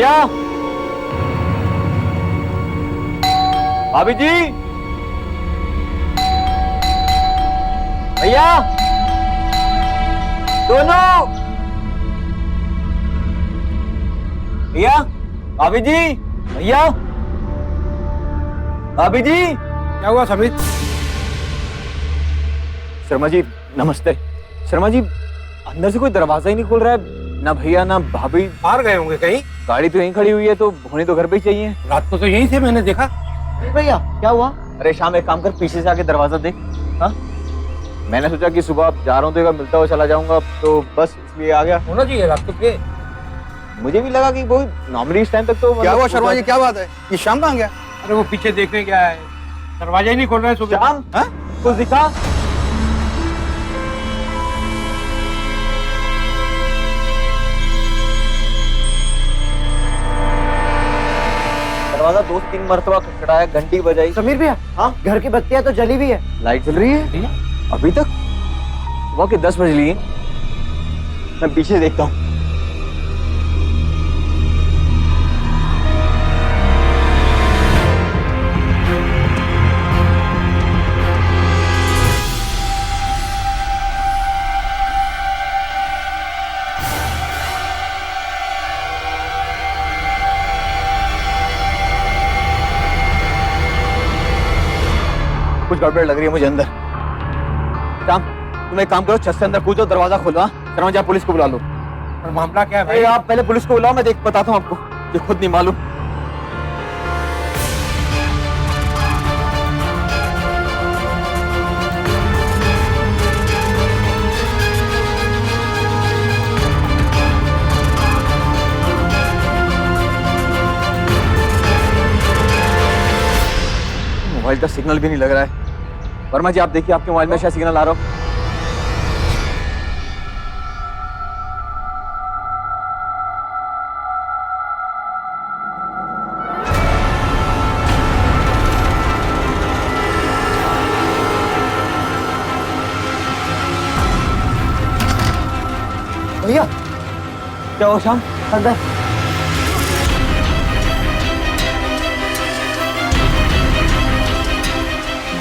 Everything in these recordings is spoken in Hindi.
भैया, भाभी जी, भैया, दोनों, भैया, भाभी जी, भैया, भाभी जी। क्या हुआ समीर? शर्मा जी नमस्ते। शर्मा जी, अंदर से कोई दरवाजा ही नहीं खुल रहा है, ना भैया ना भाभी। बाहर गए होंगे कहीं। गाड़ी तो यहीं खड़ी हुई है, तो होनी तो घर पे ही चाहिए। रात को तो यहीं थे, मैंने देखा। भैया क्या हुआ? अरे शाम एक काम कर, पीछे से आके दरवाजा देख। हाँ, मैंने सोचा कि सुबह जा रहा हूँ तो मिलता हुआ चला जाऊंगा, तो बस इसलिए आ गया। होना चाहिए रात को थे। मुझे भी लगा कि वो नॉर्मली इस टाइम तक तो। क्या हुआ शर्मा जी, क्या बात है? ये शाम कहाँ गया? अरे वो पीछे देखने गया है, दरवाजा ही नहीं खोल रहा है सुबह। शाम कुछ दिखा? दरवाजा 2-3 मरतबा खटखटाया, घंटी बजाई। समीर भैया, हाँ, घर की बत्तियां तो जली हुई है। लाइट जल रही है अभी तक? सुबह के 10 बज लिए। मैं पीछे देखता हूँ। कुछ गड़बड़ लग रही है मुझे अंदर। शाम, तुम एक काम करो, छत से अंदर कूदो, दरवाजा खोलो। हाँ शर्मा जी, आप पुलिस को बुला लो। और मामला क्या है भाई? आप पहले पुलिस को बुलाओ, मैं बताता हूँ आपको, ये खुद नहीं मालूम। मोबाइल का सिग्नल भी नहीं लग रहा है। वर्मा जी आप देखिए, आपके मोबाइल में शायद सिग्नल आ रहा हो। भैया क्या हो शाम? अंदर।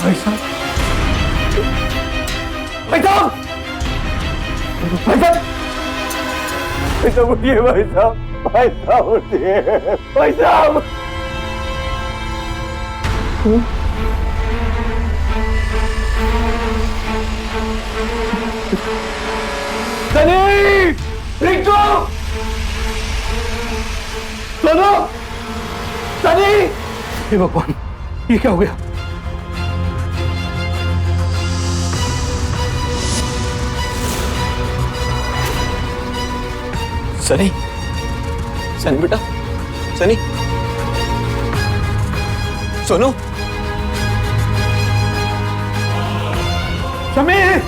भाई साहब, भाई साहब, भाई साहब, भाई साहब उठिए, भाई साहब, भाई साहब उठिए, भाई साहब। सनी, रिंकू, सोनू, सनी। हे भगवान, ये क्या हो गया? सनी, सनी बेटा, सनी, सोनू, समीर!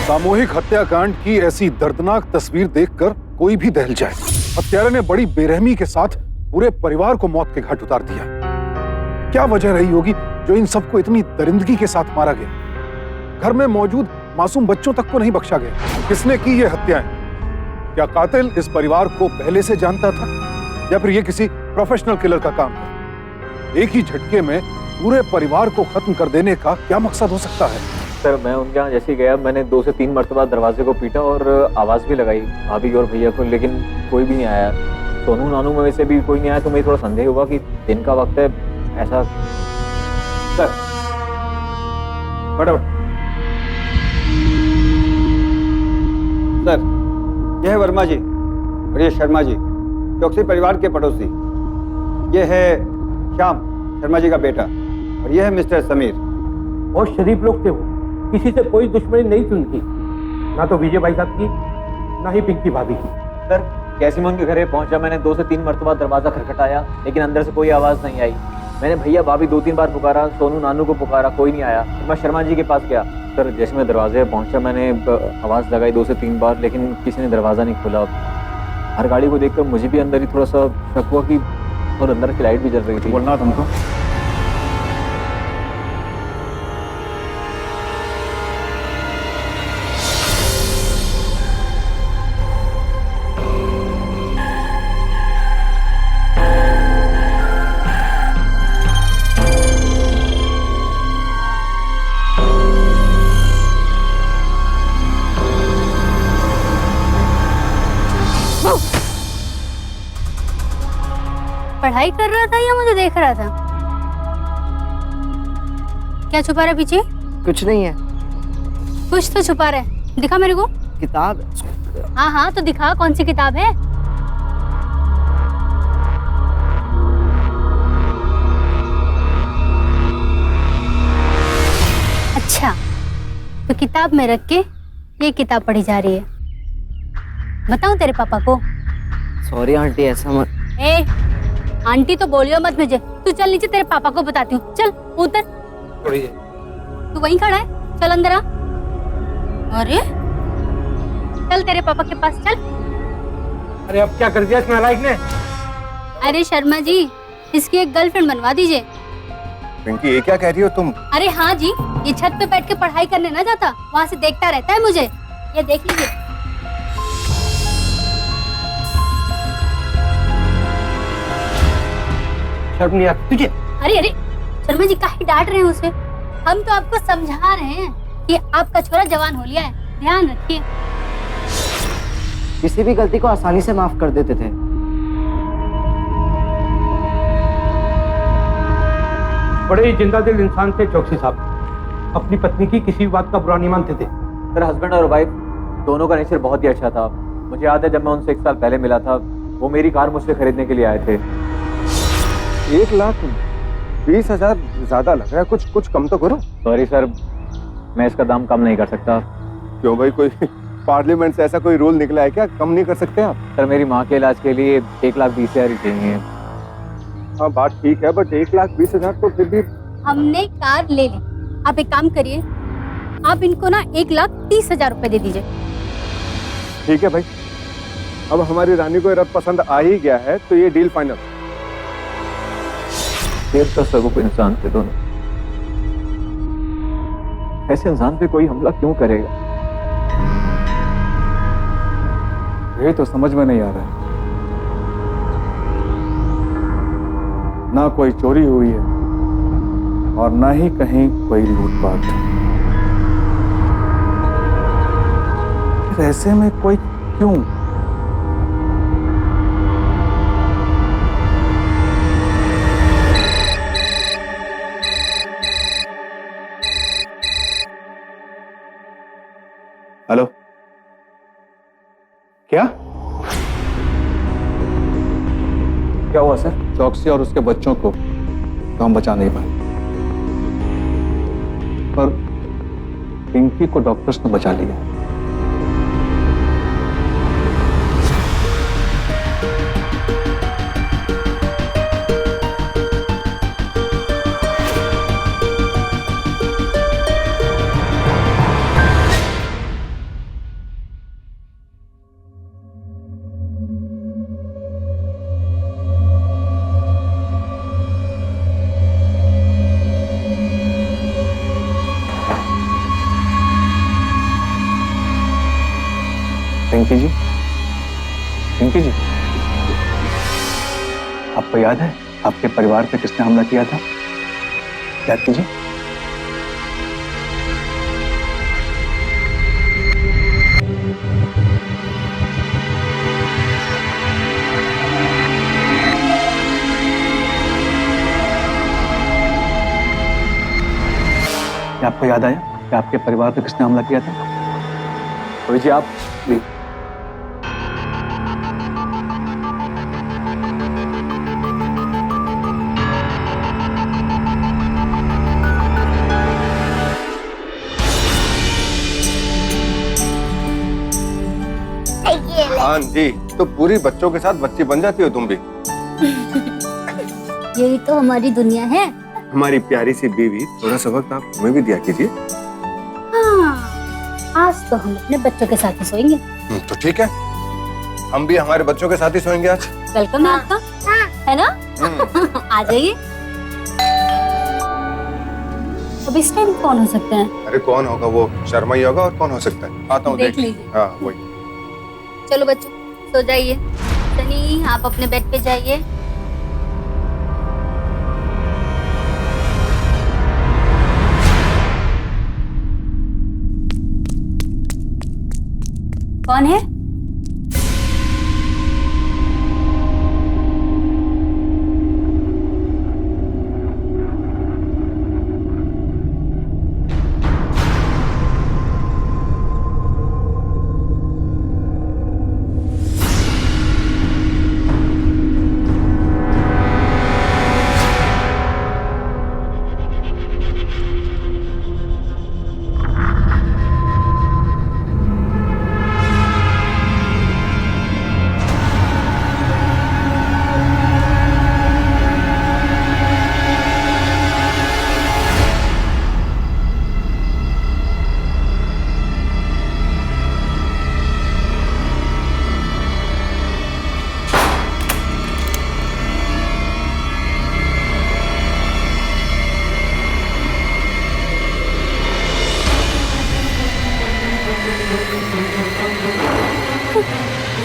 सामूहिक हत्याकांड की ऐसी दर्दनाक तस्वीर देखकर कोई भी दहल जाए। हत्यारे ने बड़ी बेरहमी के साथ पूरे परिवार को मौत के घाट उतार दिया। क्या वजह रही होगी जो इन सबको इतनी दरिंदगी के साथ मारा गया? घर में मौजूद मासूम बच्चों तक को नहीं बख्शा गया। किसने की ये हत्याएं? क्या कातिल इस परिवार को पहले से जानता था या फिर ये किसी प्रोफेशनल किलर का काम था? एक ही झटके में पूरे परिवार को खत्म कर देने का क्या मकसद हो सकता है? सर मैं उनके यहाँ जैसे ही गया, मैंने 2 से 3 मरतबा दरवाजे को पीटा और आवाज भी लगाई भाभी और भैया को, लेकिन कोई भी नहीं आया। सोनू नानू में से भी कोई नहीं आया, तो मुझे थोड़ा संदेह हुआ कि दिन का वक्त है ऐसा। सर फटाफट। सर यह है वर्मा जी और ये शर्मा जी, चौकसी परिवार के पड़ोसी। ये है श्याम, शर्मा जी का बेटा, और ये है मिस्टर समीर। बहुत शरीफ लोग थे वो, किसी से कोई दुश्मनी नहीं सुनती, ना तो विजय भाई साहब की, ना ही पिंकी भाभी की। सर जैसे मैं उनके घर पहुंचा, मैंने 2 से 3 मरतबा दरवाजा खटखटाया, लेकिन अंदर से कोई आवाज नहीं आई। मैंने भैया भाभी 2-3 बार पुकारा, सोनू नानू को पुकारा, कोई नहीं आया। तो मैं शर्मा जी के पास गया। सर जैसे मैं दरवाजे पे पहुंचा, मैंने आवाज लगाई 2 से 3 बार, लेकिन किसी ने दरवाजा नहीं खोला। हर गाड़ी को देखकर मुझे भी अंदर ही थोड़ा सा शक हुआ कि, और अंदर की लाइट भी जल रही थी। बोलना तुमको। पढ़ाई कर रहा था या मुझे देख रहा था? क्या छुपा रहा पीछे? कुछ नहीं है। कुछ तो छुपा रहा है, दिखा मेरे को। किताब। हाँ हाँ तो दिखा, कौन सी किताब है? अच्छा, तो किताब में रख के ये किताब पढ़ी जा रही है। बताऊं तेरे पापा को? सॉरी आंटी, ऐसा मत। ए, आंटी तो बोलियो मत मुझे। तू चल नीचे, तेरे पापा को बताती हूँ। चल उतर। तू वहीं खड़ा है, चल अंदर आ। अरे चल तेरे पापा के पास चल। अरे अब क्या कर दिया इस नालायक ने? अरे शर्मा जी, इसकी एक गर्लफ्रेंड बनवा दीजिए। पिंकी, ये क्या कह रही हो तुम? अरे हाँ जी, ये छत पे बैठ के पढ़ाई करने ना जाता, वहाँ से देखता रहता है मुझे। ये देख लीजिए। शर्म नहीं आती तुझे? अरे अरे शर्मा जी, काहे डांट रहे हैं उसे? हम तो आपको समझा रहे हैं कि आपका छोरा जवान हो लिया है, ध्यान रखिए। किसी भी गलती को आसानी से माफ कर देते थे। बड़े ही जिंदा दिल इंसान थे चौकसी साहब। अपनी पत्नी की किसी भी बात का बुरा नहीं मानते थे। सर, हस्बैंड और वाइफ दोनों का नेचर बहुत ही अच्छा था। मुझे याद है जब मैं उनसे 1 साल पहले मिला था, वो मेरी कार मुझसे खरीदने के लिए आए थे। 1,20,000 ज्यादा लग रहा है, कुछ कम तो करो। सॉरी सर, मैं इसका दाम कम नहीं कर सकता। क्यों भाई, कोई पार्लियामेंट से ऐसा कोई रूल निकला है क्या? कम नहीं कर सकते आप? सर, मेरी माँ के इलाज के लिए 1,20,000 ही चाहिए। हाँ बात ठीक है, बट 1,20,000 तो फिर भी। हमने कार ले ली, आप एक काम करिए, आप इनको ना 1,30,000 रुपए दे दीजिए। ठीक है भाई, अब हमारी रानी को ये रथ पसंद आ ही गया है तो ये डील फाइनल। देर का सबको इंसान थे दोनों, ऐसे इंसान पे कोई हमला क्यों करेगा? ये तो समझ में नहीं आ रहा है। ना कोई चोरी हुई है और ना ही कहीं कोई लूटपाट। ऐसे में कोई क्यों? हेलो, क्या हुआ सर? चौकसी और उसके बच्चों को तो हम बचा नहीं पाए, पर पिंकी को डॉक्टर्स ने बचा लिया। पिंकी जी, पिंकी जी, आपको याद है आपके परिवार पे किसने हमला किया था? याद कीजिए। क्या आपको याद आया कि आपके परिवार पे किसने हमला किया था? कोई जी, आप भी। हाँ जी, तो पूरी बच्चों के साथ बच्ची बन जाती हो तुम भी। यही तो हमारी दुनिया है। हमारी प्यारी सी बीवी, थोड़ा सा वक्त आप हमें भी दिया कीजिए। हाँ, आज तो हम अपने बच्चों के साथ ही सोएंगे। तो ठीक है, हम भी हमारे बच्चों के साथ ही सोएंगे आज। वेलकम है आपका, है ना? आ जाइए। अब इस टाइम कौन हो सकता है? अरे कौन होगा, वो शर्मा ही होगा, और कौन हो सकता है? आता हूँ, देख देख लीजिए। हाँ वही। चलो बच्चों, सो जाइए। सनी, आप अपने बेड पे जाइए। कौन है?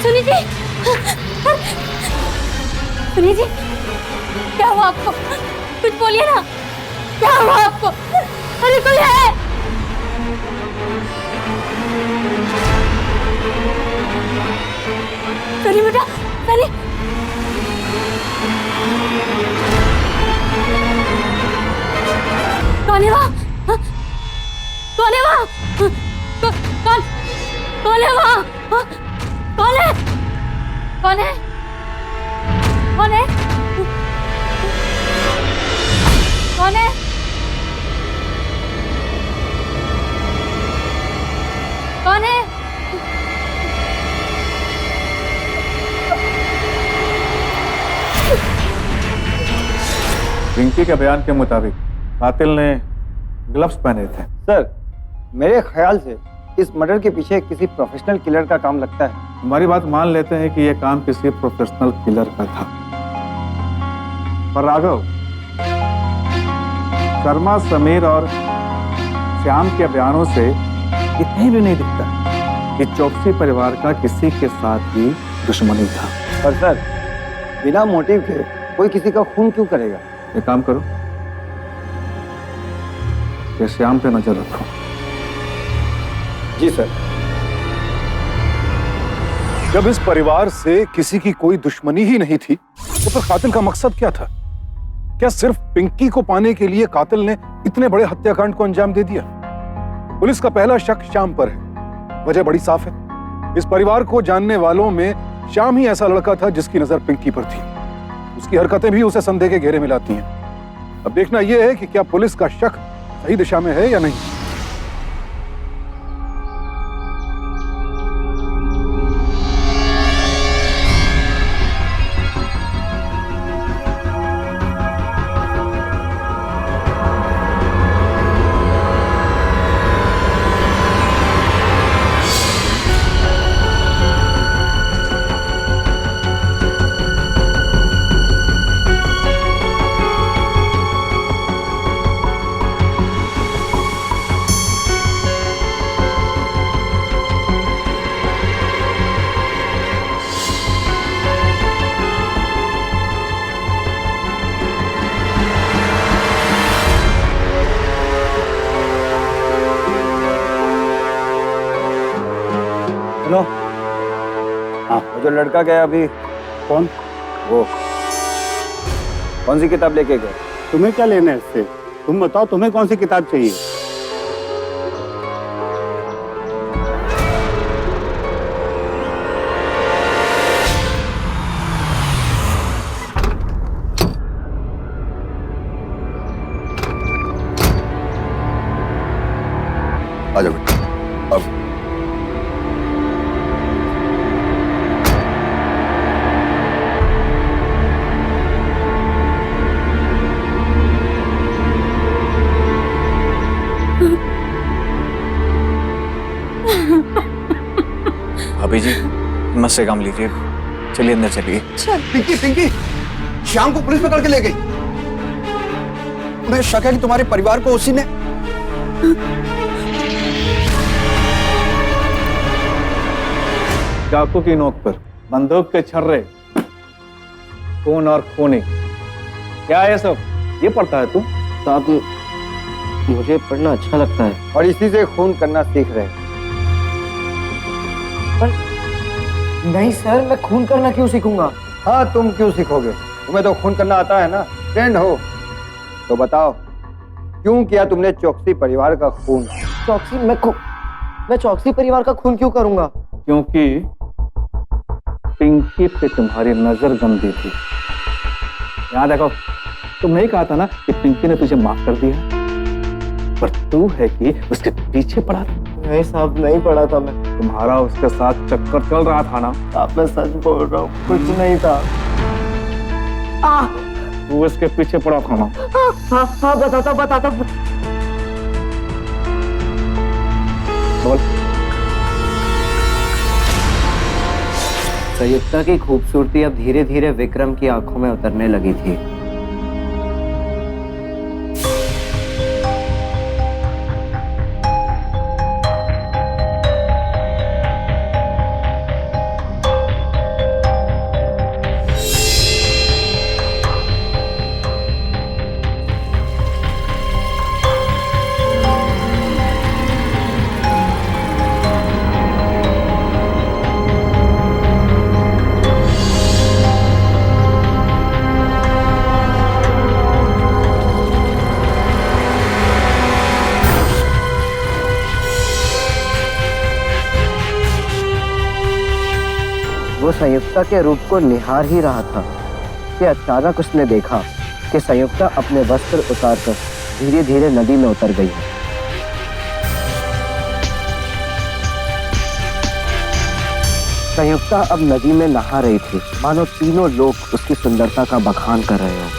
सुनी जी, सुनी जी, क्या हुआ आपको? कुछ बोलिए ना, क्या हुआ आपको? अरे कोई है? सनी बेटा, सनी, कौन है वहाँ? हाँ? कौन है वहाँ? कौन कौन है वहाँ? हाँ? कौन है? कौन है? कौन है? कौन है? कौन है? पिंकी के बयान के मुताबिक कातिल ने ग्लव्स पहने थे। सर, मेरे ख्याल से इस मर्डर के पीछे किसी प्रोफेशनल किलर का काम लगता है। हमारी बात मान लेते हैं कि यह काम किसी प्रोफेशनल किलर का था, पर राघव, शर्मा, समीर और श्याम के बयानों से इतने भी नहीं दिखता कि चौकसी परिवार का किसी के साथ भी दुश्मनी था। पर सर, बिना मोटिव के कोई किसी का खून क्यों करेगा? एक काम करो, ये श्याम पे नजर रखो। जी सर। जब इस परिवार से किसी की कोई दुश्मनी ही नहीं थी, तो फिर कातिल का मकसद क्या था? क्या सिर्फ पिंकी को पाने के लिए कातिल ने इतने बड़े हत्याकांड को अंजाम दे दिया? पुलिस का पहला शक श्याम पर है। वजह बड़ी साफ है, इस परिवार को जानने वालों में श्याम ही ऐसा लड़का था जिसकी नजर पिंकी पर थी। उसकी हरकतें भी उसे संदेह के घेरे में लाती हैं। अब देखना यह है कि क्या पुलिस का शक सही दिशा में है या नहीं। सुनो, हाँ, वो जो लड़का गया अभी, कौन? वो कौन सी किताब लेके गए? तुम्हें क्या लेना है इससे? तुम बताओ, तुम्हें कौन सी किताब चाहिए? आ जाओ बेटा, अब भाभी जी, मत से काम लीजिए, चलिए अंदर चलिए। पिंकी, पिंकी, श्याम को पुलिस पकड़ के ले गई। मैं शक है कि तुम्हारे परिवार को उसी ने। चाकू की नोक पर बंदूक के छर्रे, खून और खूनी, क्या है सब? ये पढ़ता है तू? साहब, मुझे पढ़ना अच्छा लगता है। और इसी से खून करना सीख रहे हैं। नहीं सर, मैं खून करना क्यों सीखूंगा? हाँ, तुम क्यों सीखोगे? तुम्हें तो खून करना आता है ना, ट्रेंड हो। तो बताओ, क्यों किया तुमने चौकसी परिवार का खून? चौकसी? मैं चौकसी परिवार का खून क्यों करूंगा? क्योंकि पिंकी पे तुम्हारी नजर गंदी थी। यहाँ देखो, तुम नहीं कहा था ना कि पिंकी ने तुझे माफ कर दिया, पर तू है कि उसके पीछे पड़ा था। नहीं साहब, नहीं पढ़ा था मैं। तुम्हारा उसके साथ चक्कर चल रहा था ना? आप, मैं सच बोल रहा हूँ, कुछ नहीं था। तू उसके पीछे पड़ा था ना? हाँ, बताता। बोल। संयुक्ता की खूबसूरती अब धीरे धीरे विक्रम की आंखों में उतरने लगी थी। वो संयुक्ता के रूप को निहार ही रहा था कि अचानक उसने देखा कि संयुक्ता अपने वस्त्र उतारकर धीरे धीरे नदी में उतर गई है। संयुक्ता अब नदी में नहा रही थी, मानो तीनों लोग उसकी सुंदरता का बखान कर रहे हो।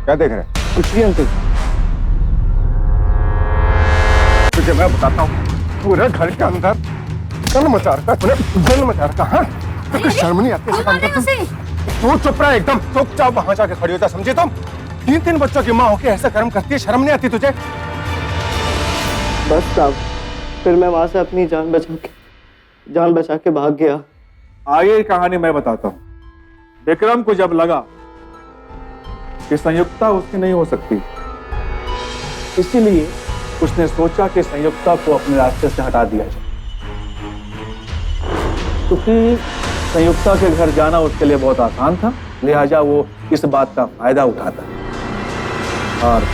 क्या देख रहे हैं? कुछ भी अंकल। तुझे मैं बताता हूँ, पूरे घर के अंदर गन मचा रखा है तूने, गन मचा रखा है। तुझे शर्म नहीं आती ऐसा काम करते? तू चुप रहा, एकदम चुपचाप वहां जाके खड़ी होता, समझे तुम? 3 बच्चों की माँ होके ऐसा कर्म करती है, शर्म नहीं आती तुझे? बस साहब, फिर मैं वहां से अपनी जान बचा के भाग गया। आगे की कहानी मैं बताता हूँ। विक्रम को जब लगा कि संयुक्ता उसकी नहीं हो सकती, इसीलिए उसने सोचा कि संयुक्ता को अपने रास्ते से हटा दिया जाए, क्योंकि संयुक्ता के घर जाना उसके लिए बहुत आसान था, लिहाजा वो इस बात का फायदा उठाता और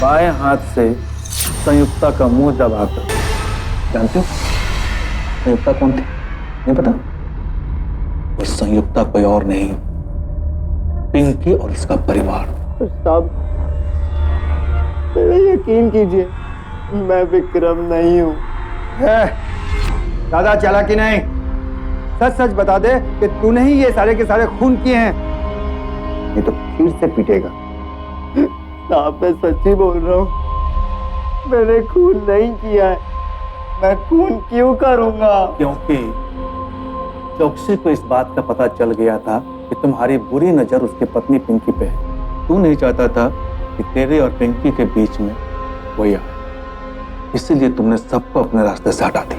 बाएं हाथ से संयुक्ता का मुंह दबाकर। जानते हो संयुक्ता कौन थी? नहीं पता? वो संयुक्ता कोई और नहीं, पिंकी और उसका परिवार। साहब, मेरा यकीन कीजिए, मैं विक्रम नहीं हूँ। दादा चालाकी नहीं, सच सच बता दे कि तूने ही ये सारे के सारे खून किए हैं, ये तो फिर से पीटेगा। साहब, मैं सच्ची बोल रहा हूँ, मैंने खून नहीं किया है। मैं खून क्यों करूंगा? क्योंकि चौकसी को इस बात का पता चल गया था कि तुम्हारी बुरी नजर उसकी पत्नी पिंकी पे है। तू नहीं चाहता था कि तेरे और पिंकी के बीच में कोई आए, इसीलिए तुमने सबको अपने रास्ते से हटा दी।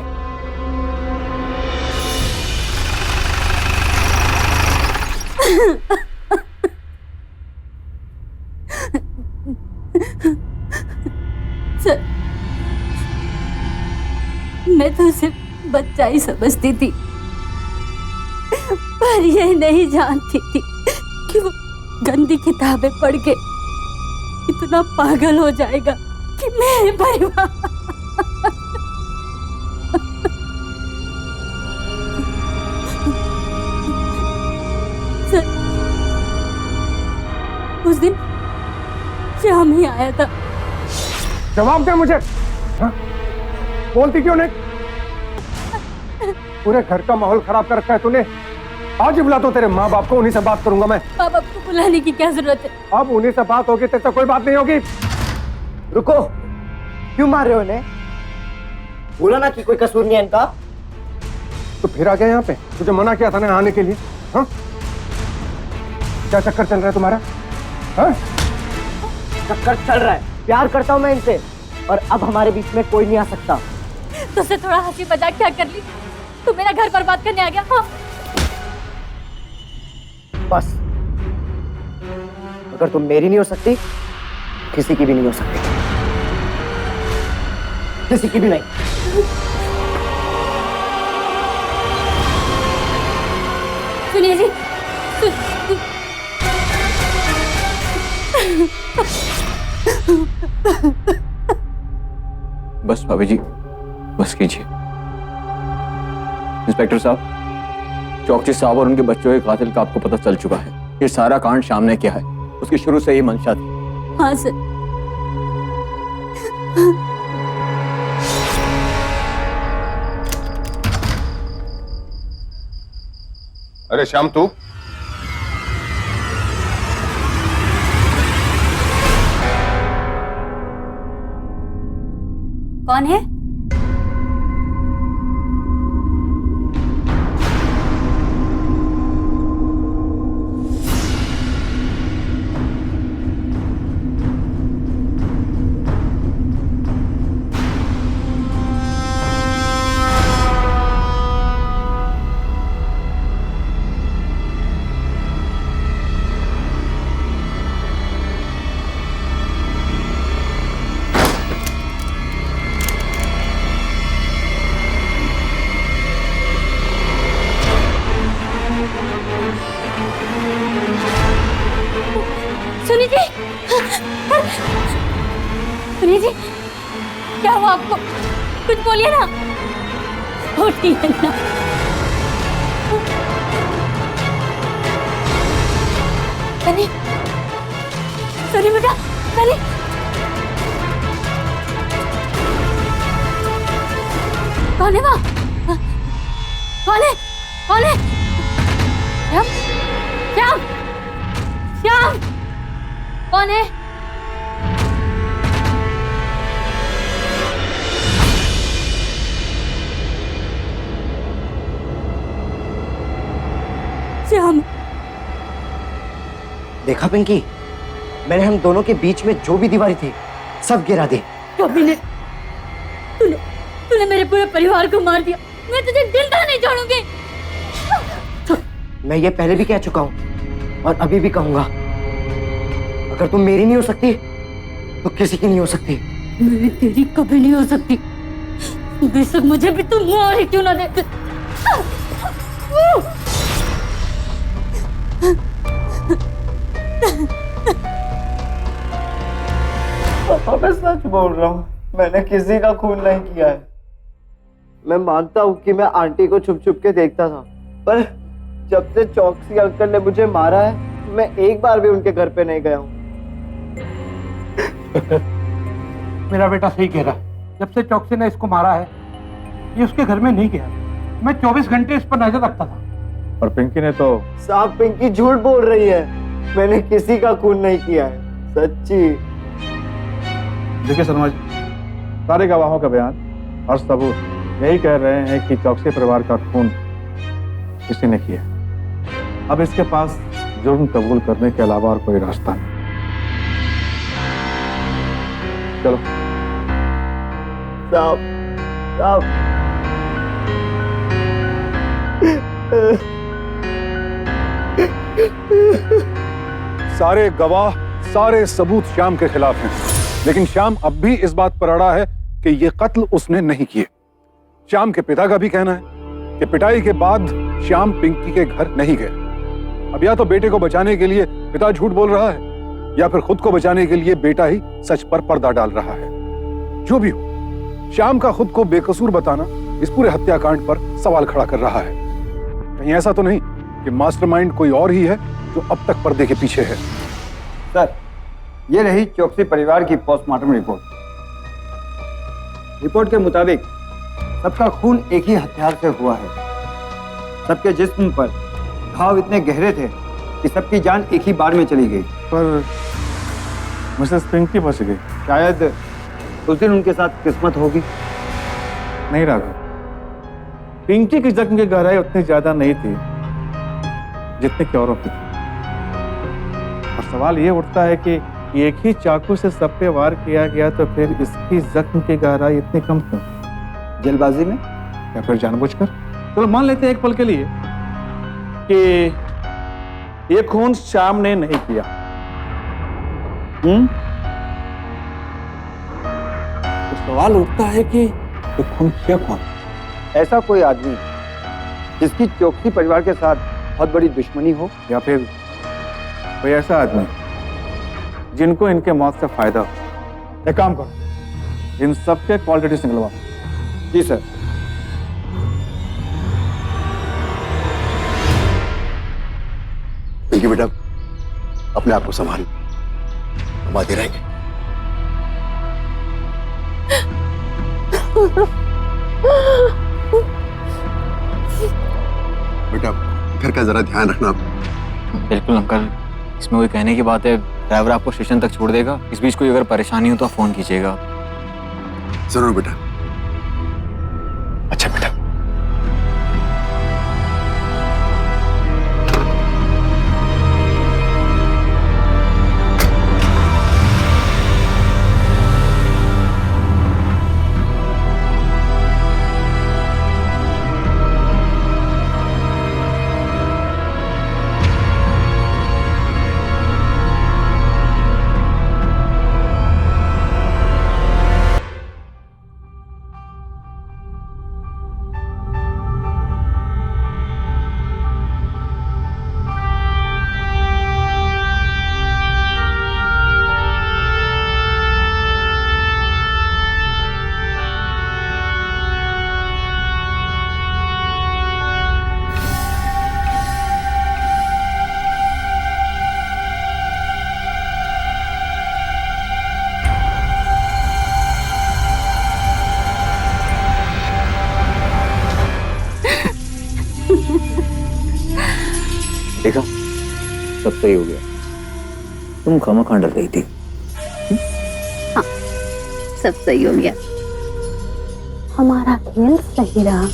सर, मैं तो सिर्फ बच्चा ही समझती थी, पर ये नहीं जानती थी कि वो गंदी किताबें पढ़ के इतना पागल हो जाएगा कि मेरे परिवार। सर, उस दिन श्याम ही आया था। जवाब दे मुझे, हाँ? बोलती क्यों नहीं? पूरे घर का माहौल खराब कर रखा है तूने। आज ही बुला दो तेरे माँ बाप को, उन्हीं से बात करूंगा मैं। अब आपको बुलाने की क्या जरूरत है? अब उन्हीं से बात होगी, तेरे से कोई बात नहीं होगी। रुको, क्यों मार रहे हो इन्हें? बोला ना कि कोई कसूर नहीं है इनका। तो फिर आ गया यहाँ पे, तुझे मना किया था ना आने के लिए, हाँ? क्या चक्कर चल रहा है तुम्हारा, हाँ? चक्कर चल रहा है, प्यार करता हूँ मैं इनसे, और अब हमारे बीच में कोई नहीं आ सकता। तुझसे थोड़ा हंसी मजाक क्या कर ली? तू मेरा घर बर्बाद करने आ गया। हाँ? बस, अगर तुम मेरी नहीं हो सकती, किसी की भी नहीं हो सकती, किसी की भी नहीं। सुनिए जी, बस भाभी जी, बस कीजिए। इंस्पेक्टर साहब, चौकसी साहब और उनके बच्चों के कातिल का आपको पता चल चुका है। ये सारा कांड श्याम ने किया है, उसकी शुरू से ही मंशा थी। हाँ सर। अरे श्याम, तू कौन है? सनी जी, क्या हुआ आपको? कुछ बोलिए ना। उठिए ना। सनी, सनी बेटा, सनी। कौन है वहाँ? कौन है? कौन है? श्याम, श्याम, श्याम, कौन है? श्याम। देखा पिंकी, मैंने हम दोनों के बीच में जो भी दीवारें थी सब गिरा दी। कभी ने तूने मेरे पूरे परिवार को मार दिया। मैं तुझे जिंदा नहीं छोड़ूंगी। मैं ये पहले भी कह चुका हूँ और अभी भी कहूंगा, अगर तुम मेरी नहीं हो सकती तो किसी की नहीं हो सकती। मैं तेरी कभी नहीं हो सकती, बेशक मुझे भी तुम मार ही क्यों ना दे। पापा मैं सच बोल रहा हूँ, मैंने किसी का खून नहीं किया है। मैं मानता हूँ कि मैं आंटी को छुप छुप के देखता था, पर जब से चौकसी अंकल ने मुझे मारा है, मैं एक बार भी उनके घर पे नहीं गया हूँ। मेरा बेटा सही कह रहा है। जब से चौकसी ने इसको मारा है, ये उसके घर में नहीं गया। मैं 24 घंटे इस पर नजर रखता था। और पिंकी ने तो साहब पिंकी झूठ बोल रही है, मैंने किसी का खून नहीं किया है, सच्ची। देखिए शर्मा जी, सारे गवाहों का बयान और सबूत यही कह रहे हैं कि चौकसी परिवार का खून किसी ने किया। अब इसके पास जुर्म कबूल करने के अलावा और कोई रास्ता नहीं। चलो साहब, साहब। सारे गवाह, सारे सबूत श्याम के खिलाफ हैं, लेकिन श्याम अब भी इस बात पर अड़ा है कि ये कत्ल उसने नहीं किए। श्याम के पिता का भी कहना है कि पिटाई के बाद श्याम पिंकी के घर नहीं गए। अब या तो बेटे को बचाने के लिए पिता झूठ बोल रहा है, या फिर खुद को बचाने के लिए बेटा ही सच पर पर्दा डाल रहा है। जो भी हो, श्याम का खुद को बेकसूर बताना इस पूरे हत्याकांड पर सवाल खड़ा कर रहा है। कहीं ऐसा तो नहीं कि मास्टरमाइंड कोई और ही है जो अब तक पर्दे के पीछे है। सर, ये रही चौकसी परिवार की पोस्टमार्टम रिपोर्ट। रिपोर्ट के मुताबिक सबका खून एक ही हथियार से हुआ है। सबके जिस्म पर घाव इतने गहरे थे कि सबकी जान एक ही बार में चली गई। पर मिसेस पिंकी बच गई। शायद उस दिन उनके साथ किस्मत होगी। नहीं राघव, पिंकी की जख्म की गहराई उतनी ज्यादा नहीं थी जितनी कि औरों की थी। और सवाल ये उठता है कि एक ही चाकू से सब पे वार किया गया, तो फिर इसकी जख्म की गहराई इतनी कम क्यों? जल्दबाजी में या फिर जानबूझकर? चलो मान लेते हैं एक पल के लिए कि ये खून श्याम ने नहीं किया। तो सवाल उठता है कि ये खून किया कौन? ऐसा कोई आदमी जिसकी चौकसी परिवार के साथ बहुत बड़ी दुश्मनी हो, या फिर कोई ऐसा आदमी जिनको इनके मौत से फायदा हो। एक काम करो, इन सबके कॉल डिटेल्स निकलवाओ। जी सर। पिंकी बेटा, अपने आप को संभाल, हम आते रहेंगे। बेटा, घर का जरा ध्यान रखना। बिल्कुल अंकल, इसमें कोई कहने की बात है। ड्राइवर आपको स्टेशन तक छोड़ देगा। इस बीच कोई अगर परेशानी हो तो आप फोन कीजिएगा। जरूर बेटा। अच्छा बेटा। देखा, सब सही हो गया। तुम खामखा डर गई थी। सब सही हो गया, हमारा खेल सही रहा।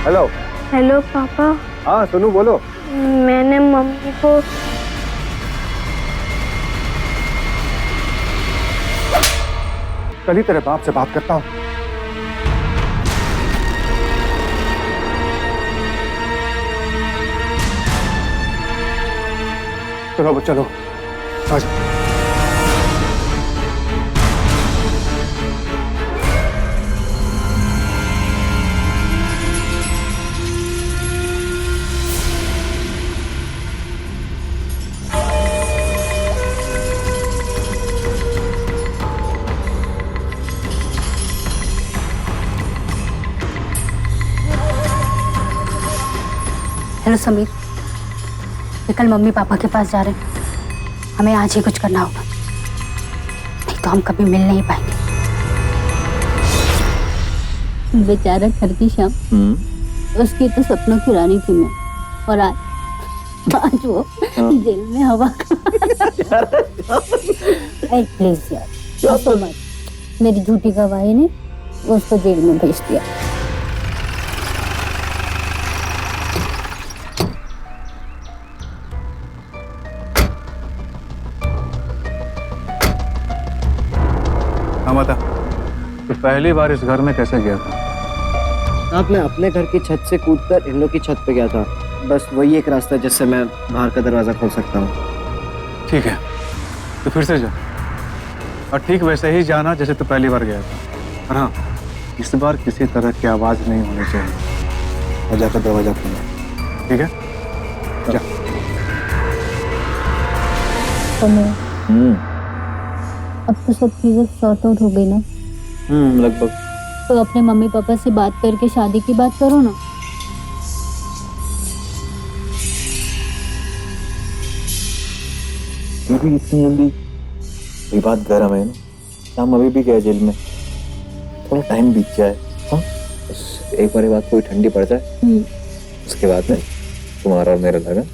हेलो। हेलो पापा, हाँ सोनू बोलो। मैंने मम्मी को कल ही तेरे बाप से बात करता हूँ। चलो अब चलो, आ जाओ। हेलो समीर, ये कल मम्मी पापा के पास जा रहे हैं। हमें आज ही कुछ करना होगा, नहीं तो हम कभी मिल नहीं पाएंगे। बेचारा खरती श्याम, उसकी तो सपनों की रानी थी मैं, और आज वो जेल में हवा प्लीज यार, तो मत। मेरी झूठी गवाही ने उसको जेल में भेज दिया। माता, तो पहली बार इस घर में कैसे गया था? आप, मैं अपने घर की छत से कूदकर इन लोग की छत पे गया था। बस वही एक रास्ता जिससे मैं बाहर का दरवाजा खोल सकता हूँ। ठीक है, तो फिर से जा, और ठीक वैसे ही जाना जैसे तो पहली बार गया था। और हाँ, इस बार किसी तरह की आवाज नहीं होनी चाहिए, और जाकर दरवाजा खोलना, ठीक है? जा। अब तो सब चीजें सॉर्ट आउट हो गई ना? लगभग। तो अपने मम्मी पापा से बात करके शादी की बात करो ना। अभी इतनी जल्दी ये बात गरम है ना, शाम अभी भी गया जेल में, थोड़ा टाइम बीत जाए। हाँ, बस एक बार ये बात कोई ठंडी पड़ जाए, उसके बाद में तुम्हारा और मेरा लगन।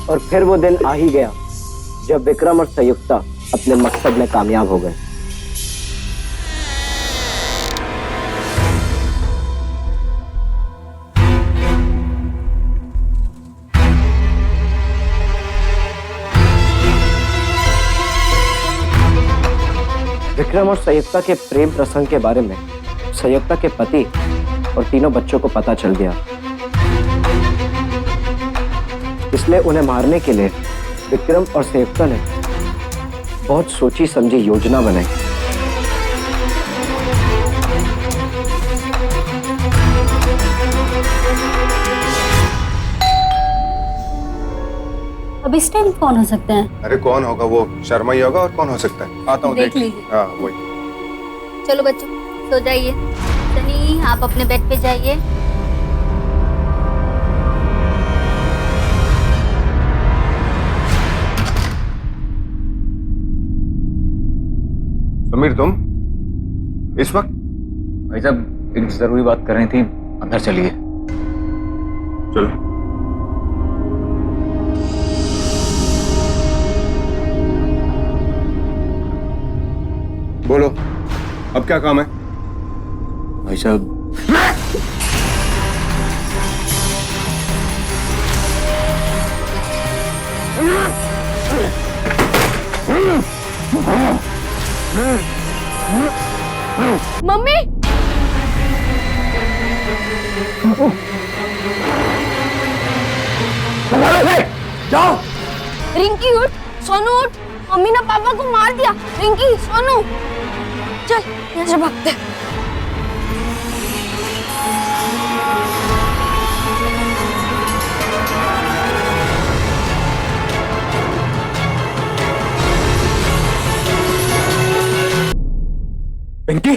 और फिर वो दिन आ ही गया जब विक्रम और संयुक्ता अपने मकसद में कामयाब हो गए। विक्रम और संयुक्ता के प्रेम प्रसंग के बारे में संयुक्ता के पति और तीनों बच्चों को पता चल गया, इसलिए उन्हें मारने के लिए विक्रम और संयुक्ता ने बहुत सोची समझी योजना बनाई। अब इस टाइम कौन हो सकता है? अरे कौन होगा, वो शर्मा ही होगा, और कौन हो सकता है? आता हूँ, देख लीजिए। हाँ वही। चलो बच्चों, सो जाइए। सनी, आप अपने बेड पे जाइए। समीर, तुम इस वक्त? भाई साहब, एक जरूरी बात कर रही थी, अंदर चलिए। चलो। बोलो, अब क्या काम है? भाई साहब, मम्मी, जाओ। रिंकी उठ, सोनू उठ, मम्मी ने पापा को मार दिया। रिंकी, सोनू, चल यहाँ से भागते हैं। पिंकी,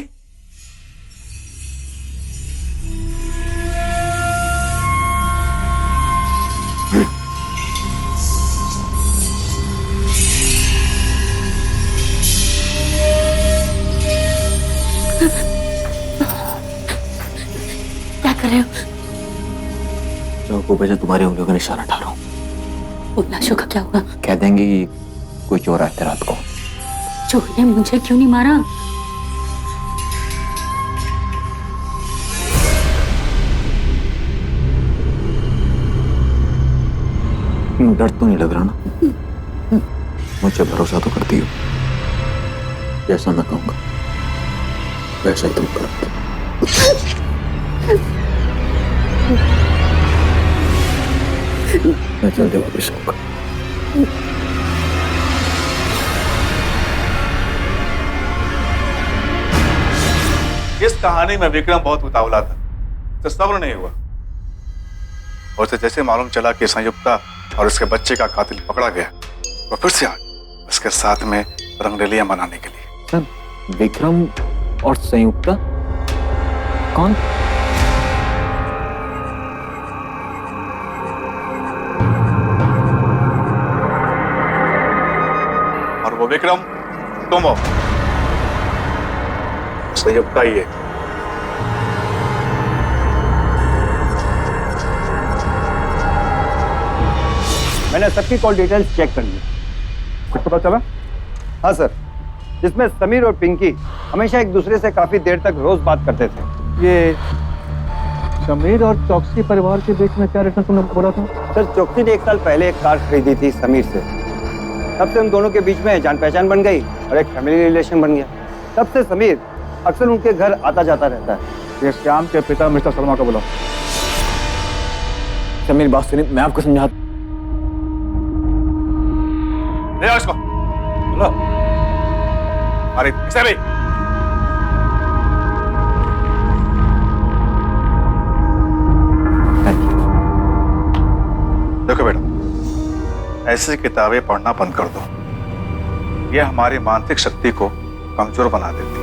क्या कर रहे हो? चौक ऊपर से तुम्हारी उंगलियों का निशान हटा रहा हूँ। उन लाशों का क्या होगा? कह देंगे कि कोई चोर आया था रात को। चोर ने मुझे क्यों नहीं मारा? डर तो नहीं लग रहा ना? मुझे भरोसा तो करती हो। जैसा मैं कहूँगा वैसा ही तुम करो। मैं जल्दी वापस आऊंगा। इस कहानी में विक्रम बहुत उतावला था, तो सब्र नहीं हुआ। और उसे जैसे मालूम चला कि संयुक्ता और उसके बच्चे का कातिल पकड़ा गया, वो फिर से आ गया उसके साथ में रंगरेलियां मनाने के लिए। सर, विक्रम और संयुक्ता कौन? और वो विक्रम तुम हो, संयुक्ता ही है। मैंने सबकी कॉल डिटेल्स चेक कर ली। कुछ पता चला? हाँ सर, जिसमें समीर और पिंकी हमेशा एक दूसरे से काफी देर तक रोज बात करते थे। ये समीर और चौकसी परिवार के बीच में क्या रिश्ता तुमने बोला था? सर, चौकसी ने 1 साल पहले एक कार खरीदी थी समीर से। तब से उन दोनों के बीच में जान पहचान बन गई और एक फैमिली रिलेशन बन गया। तब से समीर अक्सर उनके घर आता जाता रहता है। ये श्याम के पिता मिस्टर शर्मा का बोला। समीर बात सुनिए, मैं आपको समझाता। ले इसको, लो। अरे इसे भी। देखो बेटा, ऐसी किताबें पढ़ना बंद कर दो। ये हमारी मानसिक शक्ति को कमजोर बना देती।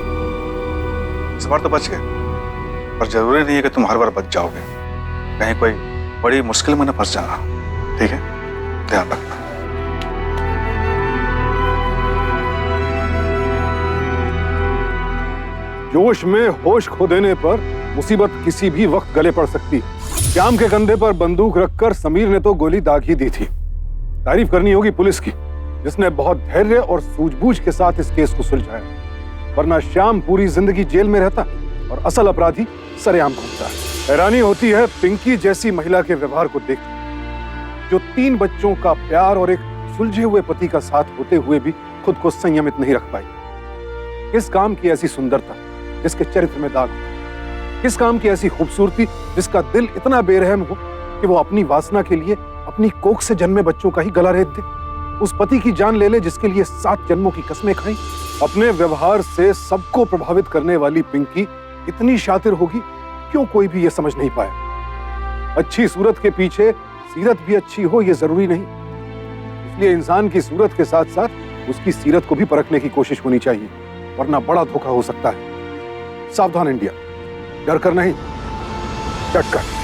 इस बार तो बच गए, पर जरूरी नहीं है कि तुम हर बार बच जाओगे। कहीं कोई बड़ी मुश्किल में न फंस जाना। ठीक है, ध्यान रखना। जोश में होश खो देने पर मुसीबत किसी भी वक्त गले पड़ सकती है। श्याम के कंधे पर बंदूक रखकर समीर ने तो गोली दाग ही दी थी। तारीफ करनी होगी पुलिस की, जिसने बहुत धैर्य और सूझबूझ के साथ इस केस को सुलझाया, वरना श्याम पूरी जिंदगी जेल में रहता और असल अपराधी सरेआम घूमता है। हैरानी होती है पिंकी जैसी महिला के व्यवहार को देख, जो 3 बच्चों का प्यार और एक सुलझे हुए पति का साथ होते हुए भी खुद को संयमित नहीं रख पाई। किस काम की ऐसी सुंदरता जिसके चरित्र में दाग हो? किस काम की ऐसी खूबसूरती जिसका दिल इतना बेरहम हो कि वो अपनी वासना के लिए अपनी कोख से जन्मे बच्चों का ही गला रेत दे? उस पति की जान ले ले जिसके लिए 7 जन्मों की कसमें खाई? अपने व्यवहार से सबको प्रभावित करने वाली पिंकी इतनी शातिर होगी, क्यों कोई भी ये समझ नहीं पाया? अच्छी सूरत के पीछे सीरत भी अच्छी हो ये जरूरी नहीं, इसलिए इंसान की सूरत के साथ साथ उसकी सीरत को भी परखने की कोशिश होनी चाहिए, वरना बड़ा धोखा हो सकता है। सावधान इंडिया, डर कर नहीं, डट कर।